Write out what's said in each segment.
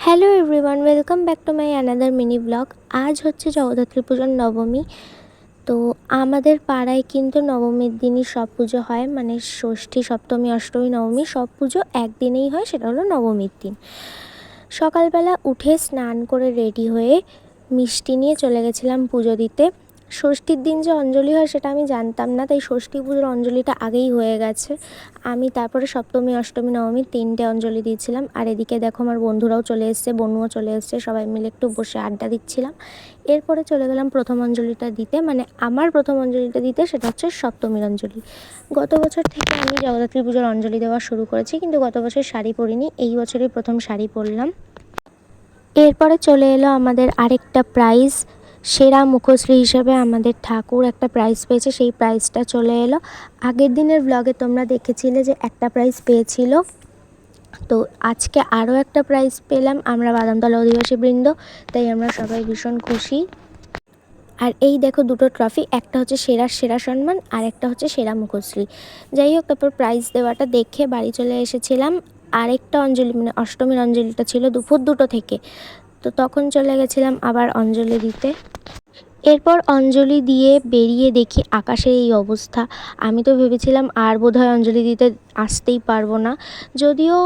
Hello everyone, welcome back to my another mini blog. আজ হচ্ছে জগদ্ধাত্রী পুজোর নবমী। তো আমাদের পাড়ায় কিন্তু নবমীর দিনই সব পুজো হয়, মানে ষষ্ঠী, সপ্তমী, অষ্টমী, নবমী সব পুজো একদিনেই হয়, সেটা হলো নবমীর দিন। সকালবেলা উঠে স্নান করে রেডি হয়ে মিষ্টি নিয়ে চলে গেছিলাম পুজো দিতে। ষষ্ঠীর দিন যে অঞ্জলি হয় সেটা আমি জানতাম না, তাই ষষ্ঠী পুজোর অঞ্জলিটা আগেই হয়ে গেছে। আমি তারপরে সপ্তমী, অষ্টমী, নবমী 3টে অঞ্জলি দিয়েছিলাম। আর এদিকে দেখো আমার বন্ধুরাও চলে এসছে, বনুও চলে এসছে, সবাই মিলে একটু বসে আড্ডা দিচ্ছিলাম। এরপরে চলে গেলাম প্রথম অঞ্জলিটা দিতে, মানে আমার প্রথম অঞ্জলিটা দিতে, সেটা হচ্ছে সপ্তমীর অঞ্জলি। গত বছর থেকে আমি জগদ্ধাত্রী পুজোর অঞ্জলি দেওয়া শুরু করেছি, কিন্তু গত বছর শাড়ি পরিনি, এই বছরই প্রথম শাড়ি পরলাম। এরপরে চলে এলো আমাদের আরেকটা প্রাইজ, সেরা মুখশ্রী হিসেবে আমাদের ঠাকুর একটা প্রাইজ পেয়েছে, সেই প্রাইজটা চলে এলো। আগের দিনের ব্লগে তোমরা দেখেছিলে যে একটা প্রাইজ পেয়েছিল, তো আজকে আরও একটা প্রাইজ পেলাম আমরা বাদামতলা অধিবাসী বৃন্দ, তাই আমরা সবাই ভীষণ খুশি। আর এই দেখো দুটো ট্রফি, একটা হচ্ছে সেরা সম্মান আর একটা হচ্ছে সেরা মুখশ্রী। যাই হোক, তারপর প্রাইজ দেওয়াটা দেখে বাড়ি চলে এসেছিলাম। আরেকটা অঞ্জলি, মানে অষ্টমীর অঞ্জলিটা ছিল দুপুর 2টো থেকে, তো তখন চলে গেছিলাম আবার অঞ্জলি দিতে। এরপর অঞ্জলি দিয়ে বেরিয়ে দেখি আকাশের এই অবস্থা। আমি তো ভেবেছিলাম আর বোধহয় অঞ্জলি দিতে আসতেই পারবো না, যদিও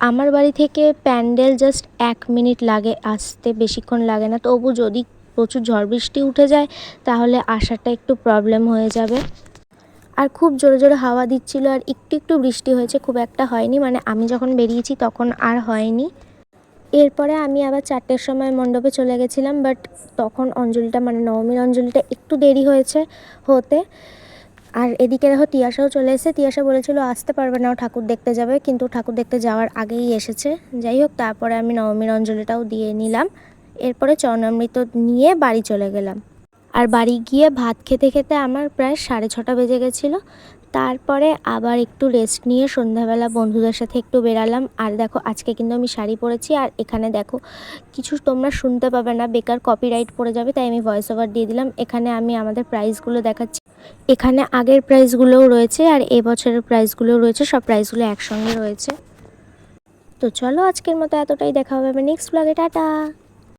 আমার বাড়ি থেকে প্যান্ডেল জাস্ট 1 মিনিট লাগে আসতে, বেশিক্ষণ লাগে না। তবু যদি প্রচুর ঝড় বৃষ্টি উঠে যায় তাহলে আসাটা একটু প্রবলেম হয়ে যাবে। আর খুব জোরে জোরে হাওয়া দিচ্ছিল, আর একটু একটু বৃষ্টি হয়েছে, খুব একটা হয়নি, মানে আমি যখন বেরিয়েছি তখন আর হয়নি। এরপরে আমি আবার 4টের সময় মণ্ডপে চলে গেছিলাম, বাট তখন অঞ্জলিটা, মানে নবমীর অঞ্জলিটা একটু দেরি হয়েছে হতে। আর এদিকে দেখো তিয়াশাও চলে এসেছে। তিয়াশা বলেছিল আসতে পারবে না, ও ঠাকুর দেখতে যাবে, কিন্তু ঠাকুর দেখতে যাওয়ার আগেই এসেছে। যাই হোক, তারপরে আমি নবমীর অঞ্জলিটাও দিয়ে নিলাম। এরপরে চরণামৃত নিয়ে বাড়ি চলে গেলাম। আর বাড়ি গিয়ে ভাত খেতে খেতে আমার প্রায় 6:30 বেজে গেছিলো। তারপরে আবার একটু রেস্ট নিয়ে সন্ধ্যাবেলা বন্ধুদের সাথে একটু বেরালাম। আর দেখো আজকে কিন্তু আমি শাড়ি পরেছি, আর এখানে দেখো কিছু তোমরা শুনতে পাবে না, বেকার কপিরাইট পড়ে যাবে, তাই আমি ভয়েস ওভার দিয়ে দিলাম। এখানে আমি আমাদের প্রাইসগুলো দেখাচ্ছি। এখানে আগের প্রাইসগুলোও রয়েছে আর এবছরের প্রাইসগুলোও রয়েছে, সব প্রাইসগুলো একসঙ্গে রয়েছে। তো চলো আজকের মতো এতটাই, দেখা হবে নেক্সট ব্লগে, টাটা।